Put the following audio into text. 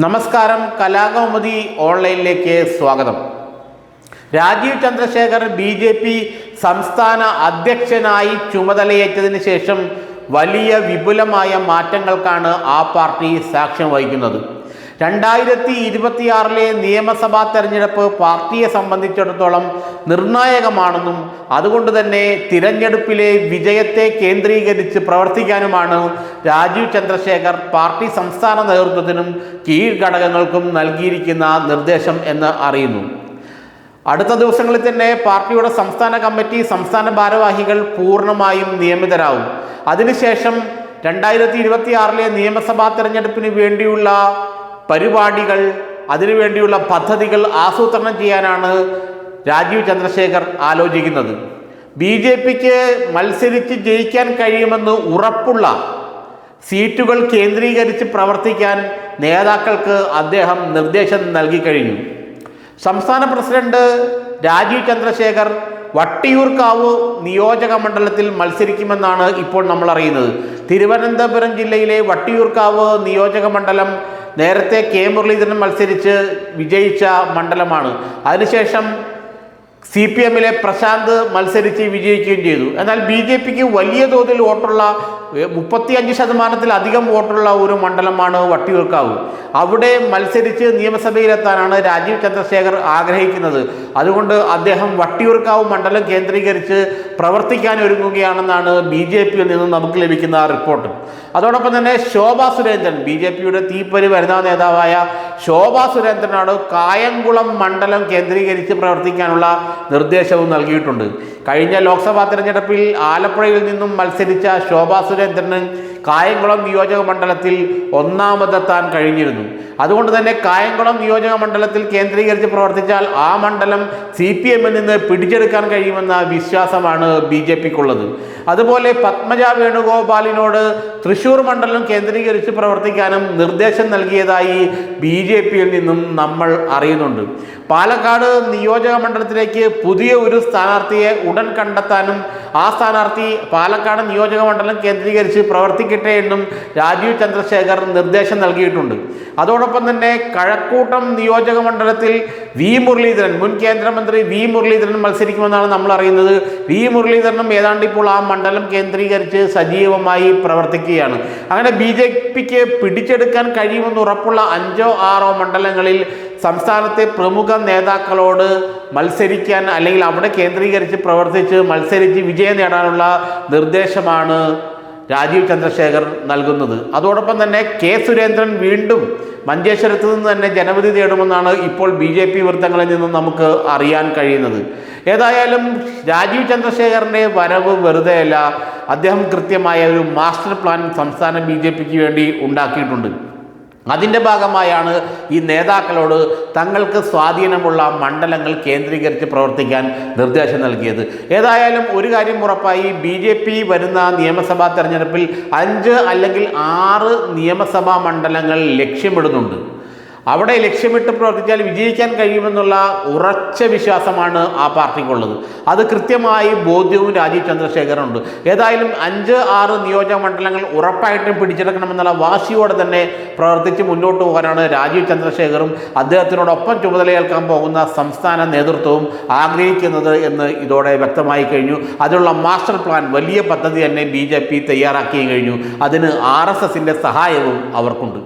നമസ്കാരം. കലാകൗമുദി ഓൺലൈനിലേക്ക് സ്വാഗതം. രാജീവ് ചന്ദ്രശേഖർ BJP സംസ്ഥാന അധ്യക്ഷനായി ചുമതലയേറ്റതിന് ശേഷം വലിയ വിപുലമായ മാറ്റങ്ങൾക്കാണ് ആ പാർട്ടി സാക്ഷ്യം വഹിക്കുന്നത്. 2026 നിയമസഭാ തെരഞ്ഞെടുപ്പ് പാർട്ടിയെ സംബന്ധിച്ചിടത്തോളം നിർണായകമാണെന്നും അതുകൊണ്ട് തന്നെ തിരഞ്ഞെടുപ്പിലെ വിജയത്തെ കേന്ദ്രീകരിച്ച് പ്രവർത്തിക്കാനുമാണ് രാജീവ് ചന്ദ്രശേഖർ പാർട്ടി സംസ്ഥാന നേതൃത്വത്തിനും കീഴ്ഘടകങ്ങൾക്കും നൽകിയിരിക്കുന്ന നിർദ്ദേശം എന്ന് അറിയുന്നു. അടുത്ത ദിവസങ്ങളിൽ തന്നെ പാർട്ടിയുടെ സംസ്ഥാന കമ്മിറ്റി, സംസ്ഥാന ഭാരവാഹികൾ പൂർണ്ണമായും നിയമിതരാകും. അതിനുശേഷം 2026 നിയമസഭാ തെരഞ്ഞെടുപ്പിന് വേണ്ടിയുള്ള പരിപാടികൾ, അതിനുവേണ്ടിയുള്ള പദ്ധതികൾ ആസൂത്രണം ചെയ്യാനാണ് രാജീവ് ചന്ദ്രശേഖർ ആലോചിക്കുന്നത്. BJPക്ക് മത്സരിച്ച് ജയിക്കാൻ കഴിയുമെന്ന് ഉറപ്പുള്ള സീറ്റുകൾ കേന്ദ്രീകരിച്ച് പ്രവർത്തിക്കാൻ നേതാക്കൾക്ക് അദ്ദേഹം നിർദ്ദേശം നൽകി കഴിഞ്ഞു. സംസ്ഥാന പ്രസിഡന്റ് രാജീവ് ചന്ദ്രശേഖർ വട്ടിയൂർക്കാവ് നിയോജക മണ്ഡലത്തിൽ മത്സരിക്കുമെന്നാണ് ഇപ്പോൾ നമ്മൾ അറിയുന്നത്. തിരുവനന്തപുരം ജില്ലയിലെ വട്ടിയൂർക്കാവ് നിയോജക മണ്ഡലം നേരത്തെ K. മുരളീധരൻ മത്സരിച്ച് വിജയിച്ച മണ്ഡലമാണ്. അതിനുശേഷം CPM-ലെ പ്രശാന്ത് മത്സരിച്ച് വിജയിക്കുകയും ചെയ്തു. എന്നാൽ BJPക്ക് വലിയ തോതിൽ വോട്ടുള്ള 35%-ലധികം വോട്ടുള്ള ഒരു മണ്ഡലമാണ് വട്ടിയൂർക്കാവ്. അവിടെ മത്സരിച്ച് നിയമസഭയിലെത്താനാണ് രാജീവ് ചന്ദ്രശേഖർ ആഗ്രഹിക്കുന്നത്. അതുകൊണ്ട് അദ്ദേഹം വട്ടിയൂർക്കാവ് മണ്ഡലം കേന്ദ്രീകരിച്ച് പ്രവർത്തിക്കാൻ ഒരുങ്ങുകയാണെന്നാണ് BJP-യിൽ നിന്ന് നമുക്ക് ലഭിക്കുന്ന റിപ്പോർട്ട്. അതോടൊപ്പം തന്നെ ശോഭാ സുരേന്ദ്രൻ, BJP-യുടെ തീപ്പൊരി വനിതാ നേതാവായ ശോഭാ സുരേന്ദ്രനാണ് കായംകുളം മണ്ഡലം കേന്ദ്രീകരിച്ച് പ്രവർത്തിക്കാനുള്ള നിർദ്ദേശവും നൽകിയിട്ടുണ്ട്. കഴിഞ്ഞ ലോക്സഭാ തെരഞ്ഞെടുപ്പിൽ ആലപ്പുഴയിൽ നിന്നും മത്സരിച്ച ശോഭാ സുരേന്ദ്രന് കായംകുളം നിയോജക മണ്ഡലത്തിൽ ഒന്നാമതെത്താൻ കഴിഞ്ഞിരുന്നു. അതുകൊണ്ട് തന്നെ കായംകുളം നിയോജക മണ്ഡലത്തിൽ കേന്ദ്രീകരിച്ച് പ്രവർത്തിച്ചാൽ ആ മണ്ഡലം CPM-ൽ നിന്ന് പിടിച്ചെടുക്കാൻ കഴിയുമെന്ന വിശ്വാസമാണ് BJPക്കുള്ളത്. അതുപോലെ പത്മജ വേണുഗോപാലിനോട് തൃശ്ശൂർ മണ്ഡലം കേന്ദ്രീകരിച്ച് പ്രവർത്തിക്കാനും നിർദ്ദേശം നൽകിയതായി BJP-യിൽ നിന്നും നമ്മൾ അറിയുന്നുണ്ട്. പാലക്കാട് നിയോജക മണ്ഡലത്തിലേക്ക് പുതിയ ഒരു സ്ഥാനാർത്ഥിയെ ഉടൻ കണ്ടെത്താനും ആ സ്ഥാനാർത്ഥി പാലക്കാട് നിയോജക മണ്ഡലം കേന്ദ്രീകരിച്ച് പ്രവർത്തിക്കട്ടെ എന്നും രാജീവ് ചന്ദ്രശേഖർ നിർദ്ദേശം നൽകിയിട്ടുണ്ട്. അതോടൊപ്പം തന്നെ കഴക്കൂട്ടം നിയോജക മണ്ഡലത്തിൽ മുരളീധരൻ, മുൻ കേന്ദ്രമന്ത്രി മുരളീധരൻ മത്സരിക്കുമെന്നാണ് നമ്മൾ അറിയുന്നത്. മുരളീധരനും ഏതാണ്ട് ഇപ്പോൾ ആ മണ്ഡലം കേന്ദ്രീകരിച്ച് സജീവമായി പ്രവർത്തിക്കുകയാണ്. അങ്ങനെ BJPക്ക് പിടിച്ചെടുക്കാൻ കഴിയുമെന്ന് ഉറപ്പുള്ള 5-6 മണ്ഡലങ്ങളിൽ സംസ്ഥാനത്തെ പ്രമുഖ നേതാക്കളോട് മത്സരിക്കാൻ, അല്ലെങ്കിൽ അവിടെ കേന്ദ്രീകരിച്ച് പ്രവർത്തിച്ച് മത്സരിച്ച് വിജയം നേടാനുള്ള നിർദ്ദേശമാണ് രാജീവ് ചന്ദ്രശേഖർ നൽകുന്നത്. അതോടൊപ്പം തന്നെ K. സുരേന്ദ്രൻ വീണ്ടും മഞ്ചേശ്വരത്ത് നിന്ന് തന്നെ ജനവിധി തേടുമെന്നാണ് ഇപ്പോൾ BJP വൃത്തങ്ങളിൽ നിന്നും നമുക്ക് അറിയാൻ കഴിയുന്നത്. ഏതായാലും രാജീവ് ചന്ദ്രശേഖറിൻ്റെ വരവ് വെറുതെയല്ല. അദ്ദേഹം കൃത്യമായ ഒരു മാസ്റ്റർ പ്ലാൻ സംസ്ഥാന BJPക്ക് വേണ്ടി ഉണ്ടാക്കിയിട്ടുണ്ട്. അതിൻ്റെ ഭാഗമായാണ് ഈ നേതാക്കളോട് തങ്ങൾക്ക് സ്വാധീനമുള്ള മണ്ഡലങ്ങൾ കേന്ദ്രീകരിച്ച് പ്രവർത്തിക്കാൻ നിർദ്ദേശം നൽകിയത്. ഏതായാലും ഒരു കാര്യം ഉറപ്പായി, BJP വരുന്ന നിയമസഭാ തെരഞ്ഞെടുപ്പിൽ 5 അല്ലെങ്കിൽ 6 നിയമസഭാ മണ്ഡലങ്ങൾ ലക്ഷ്യമിടുന്നുണ്ട്. അവിടെ ലക്ഷ്യമിട്ട് പ്രവർത്തിച്ചാൽ വിജയിക്കാൻ കഴിയുമെന്നുള്ള ഉറച്ച വിശ്വാസമാണ് ആ പാർട്ടിക്കുള്ളത്. അത് കൃത്യമായി ബോധ്യവും രാജീവ് ചന്ദ്രശേഖറുണ്ട്. ഏതായാലും 5-6 നിയോജക മണ്ഡലങ്ങൾ ഉറപ്പായിട്ടും പിടിച്ചെടുക്കണമെന്നുള്ള വാശിയോടെ തന്നെ പ്രവർത്തിച്ച് മുന്നോട്ട് പോകാനാണ് രാജീവ് ചന്ദ്രശേഖറും അദ്ദേഹത്തിനോടൊപ്പം ചുമതലയേൽക്കാൻ പോകുന്ന സംസ്ഥാന നേതൃത്വവും ആഗ്രഹിക്കുന്നത് എന്ന് ഇതോടെ വ്യക്തമായി കഴിഞ്ഞു. അതിനുള്ള മാസ്റ്റർ പ്ലാൻ, വലിയ പദ്ധതി തന്നെ BJP തയ്യാറാക്കി കഴിഞ്ഞു. അതിന് RSSൻ്റെ സഹായവും അവർക്കുണ്ട്.